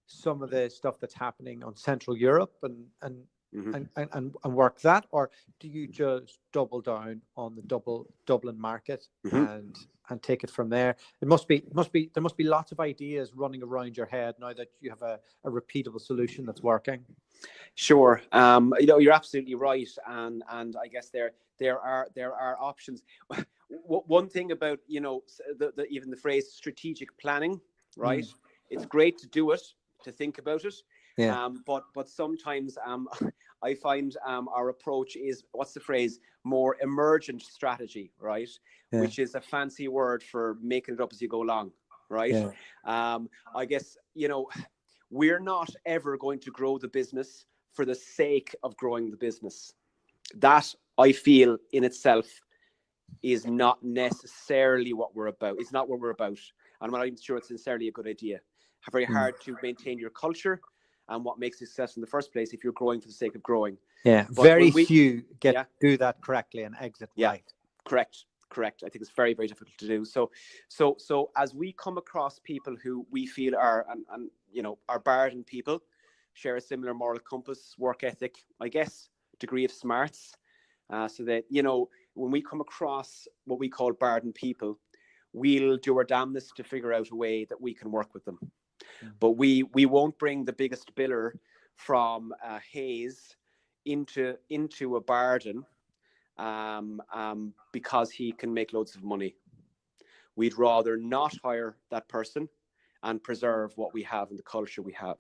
S3: some of the stuff that's happening on Central Europe and work that, or do you just double down on the Dublin market and take it from there? There must be lots of ideas running around your head now that you have a repeatable solution that's working.
S2: Sure. You're absolutely right, and I guess there are options. One thing about even the phrase strategic planning, right? It's great to do it, to think about it.
S3: Yeah.
S2: But sometimes I find our approach is, what's the phrase, more emergent strategy, right? Yeah. Which is a fancy word for making it up as you go along, right? Yeah. I guess, we're not ever going to grow the business for the sake of growing the business. That, I feel, in itself is not necessarily what we're about. It's not what we're about. And I'm not even sure it's necessarily a good idea. Very hard to maintain your culture and what makes success in the first place if you're growing for the sake of growing.
S3: Yeah, but very few do that correctly and exit right.
S2: Correct. I think it's very, very difficult to do. So as we come across people who we feel are Barden people, share a similar moral compass, work ethic, I guess, degree of smarts, so that, when we come across what we call Barden people, we'll do our damnedest to figure out a way that we can work with them. But we won't bring the biggest biller from Hayes into a Barden because he can make loads of money. We'd rather not hire that person and preserve what we have and the culture we have.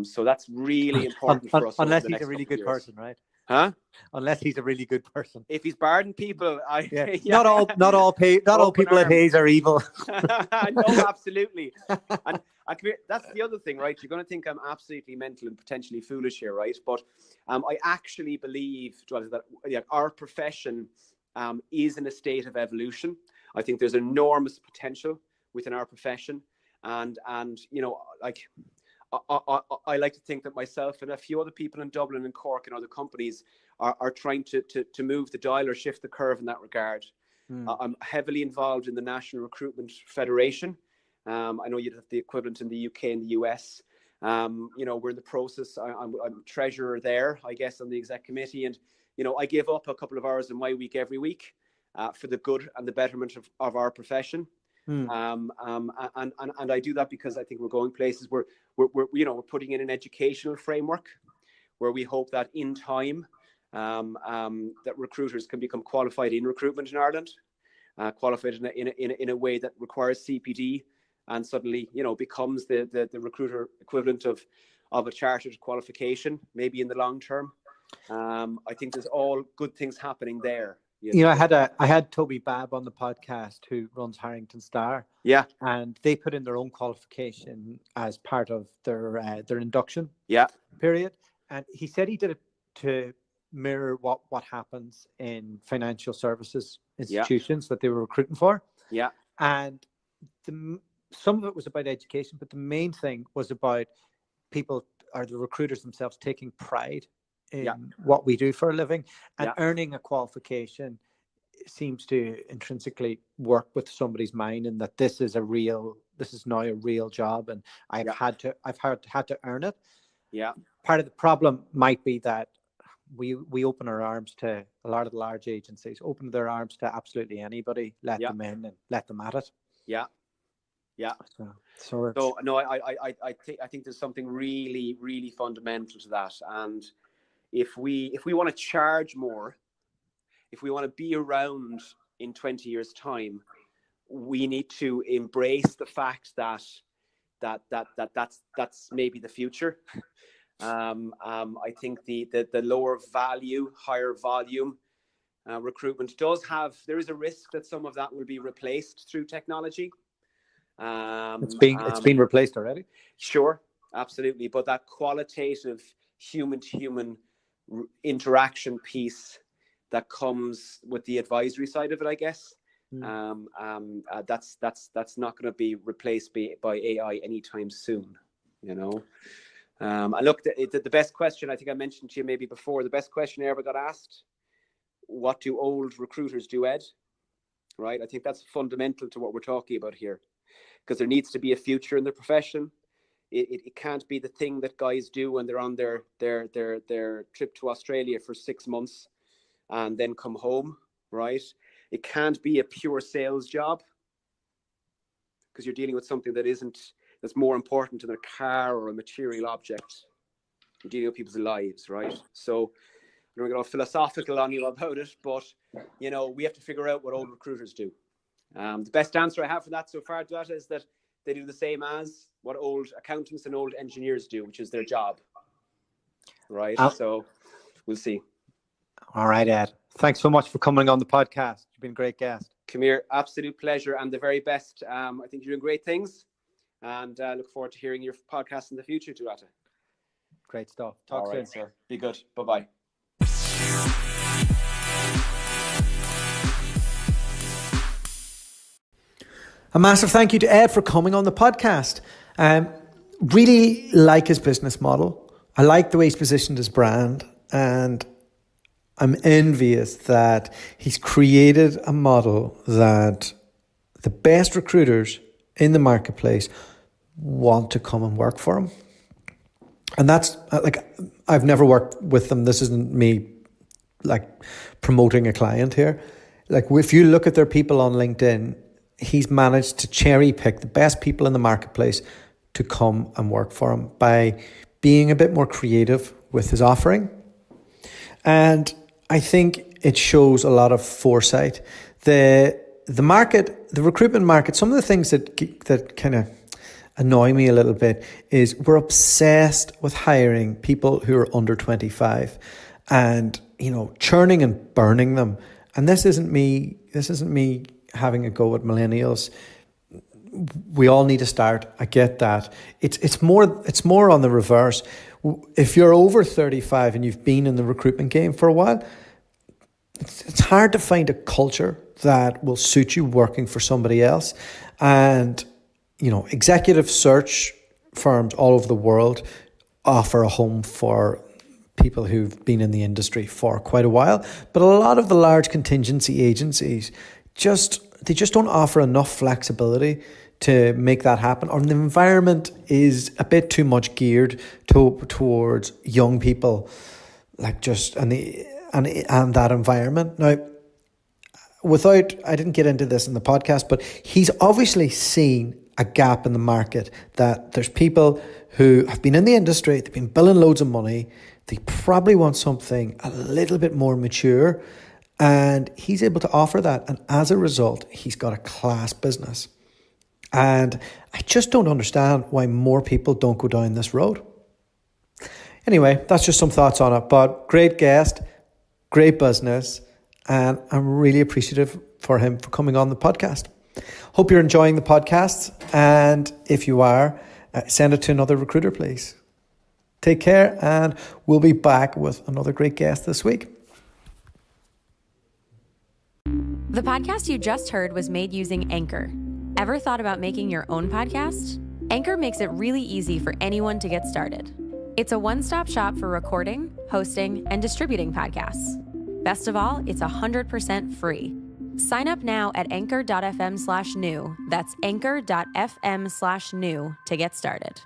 S2: So that's really important for us.
S3: Unless he's a really good person, right?
S2: Huh?
S3: Unless he's a really good person.
S2: If he's barding people,
S3: yeah. Not all people at Hayes are evil.
S2: No, absolutely. And that's the other thing, right? You're going to think I'm absolutely mental and potentially foolish here, right? But I actually believe, that our profession is in a state of evolution. I think there's enormous potential within our profession, and like. I like to think that myself and a few other people in Dublin and Cork and other companies are trying to move the dial or shift the curve in that regard. I'm heavily involved in the National Recruitment Federation. I know you'd have the equivalent in the UK and the US. We're in the process. I'm treasurer there, I guess, on the exec committee. And, I give up a couple of hours in my week every week for the good and the betterment of our profession. And I do that because I think we're going places where we're putting in an educational framework where we hope that in time that recruiters can become qualified in recruitment in Ireland, qualified in a way that requires CPD, and suddenly becomes the recruiter equivalent of a chartered qualification, maybe in the long term. I think there's all good things happening there.
S3: I had Toby Babb on the podcast, who runs Harrington Star.
S2: Yeah.
S3: And they put in their own qualification as part of their induction period. And he said he did it to mirror what happens in financial services institutions that they were recruiting for.
S2: Yeah.
S3: And some of it was about education, but the main thing was about people, or the recruiters themselves, taking pride in what we do for a living, and earning a qualification seems to intrinsically work with somebody's mind, and that this is now a real job, and I've had to earn it.
S2: Yeah.
S3: Part of the problem might be that we open our arms to a lot of the large agencies, open their arms to absolutely anybody, let them in and let them at it.
S2: Yeah. Yeah.
S3: So
S2: no, I think there's something really, really fundamental to that. And if we want to charge more, if we want to be around in 20 years' time, we need to embrace the fact that that's maybe the future. I think the lower value, higher volume recruitment there is a risk that some of that will be replaced through technology.
S3: It's been replaced already.
S2: Sure, absolutely. But that qualitative human-to-human interaction piece that comes with the advisory side of it, I guess, that's not going to be replaced by AI anytime soon. And look, the best question, I think I mentioned to you maybe before, the best question I ever got asked: what do old recruiters do, Ed? Right? I think that's fundamental to what we're talking about here, because there needs to be a future in the profession. It can't be the thing that guys do when they're on their trip to Australia for 6 months and then come home, right? It can't be a pure sales job, because you're dealing with something that's more important than a car or a material object. You're dealing with people's lives, right? So I don't get all philosophical on you about it, but we have to figure out what old recruiters do. The best answer I have for that so far to that is that they do the same as what old accountants and old engineers do, which is their job, right? So we'll see.
S3: All right, Ed. Thanks so much for coming on the podcast. You've been a great guest.
S2: Come here. Absolute pleasure, and the very best. I think you're doing great things, and look forward to hearing your podcast in the future, Tuatha.
S3: Great stuff. Talk soon.
S2: All right, sir. Be good. Bye-bye.
S1: A massive thank you to Ed for coming on the podcast. Really like his business model. I like the way he's positioned his brand, and I'm envious that he's created a model that the best recruiters in the marketplace want to come and work for him. And that's I've never worked with them. This isn't me promoting a client here. If you look at their people on LinkedIn, he's managed to cherry pick the best people in the marketplace to come and work for him by being a bit more creative with his offering. And I think it shows a lot of foresight. The market, the recruitment market, some of the things that kind of annoy me a little bit is we're obsessed with hiring people who are under 25 and, churning and burning them. And this isn't me having a go at millennials. We all need to start. I get that. It's more on the reverse. If you're over 35 and you've been in the recruitment game for a while, it's hard to find a culture that will suit you working for somebody else. And, executive search firms all over the world offer a home for people who've been in the industry for quite a while. But a lot of the large contingency agencies just don't offer enough flexibility to make that happen, or the environment is a bit too much geared towards young people, and that environment. Now, I didn't get into this in the podcast, but he's obviously seen a gap in the market, that there's people who have been in the industry, they've been billing loads of money, they probably want something a little bit more mature, and he's able to offer that. And as a result, he's got a class business. And I just don't understand why more people don't go down this road. Anyway, that's just some thoughts on it. But great guest, great business, and I'm really appreciative for him for coming on the podcast. Hope you're enjoying the podcast, and if you are, send it to another recruiter, please. Take care, and we'll be back with another great guest this week.
S4: The podcast you just heard was made using Anchor. Ever thought about making your own podcast? Anchor makes it really easy for anyone to get started. It's a one-stop shop for recording, hosting, and distributing podcasts. Best of all, it's 100% free. Sign up now at anchor.fm/new. That's anchor.fm/new to get started.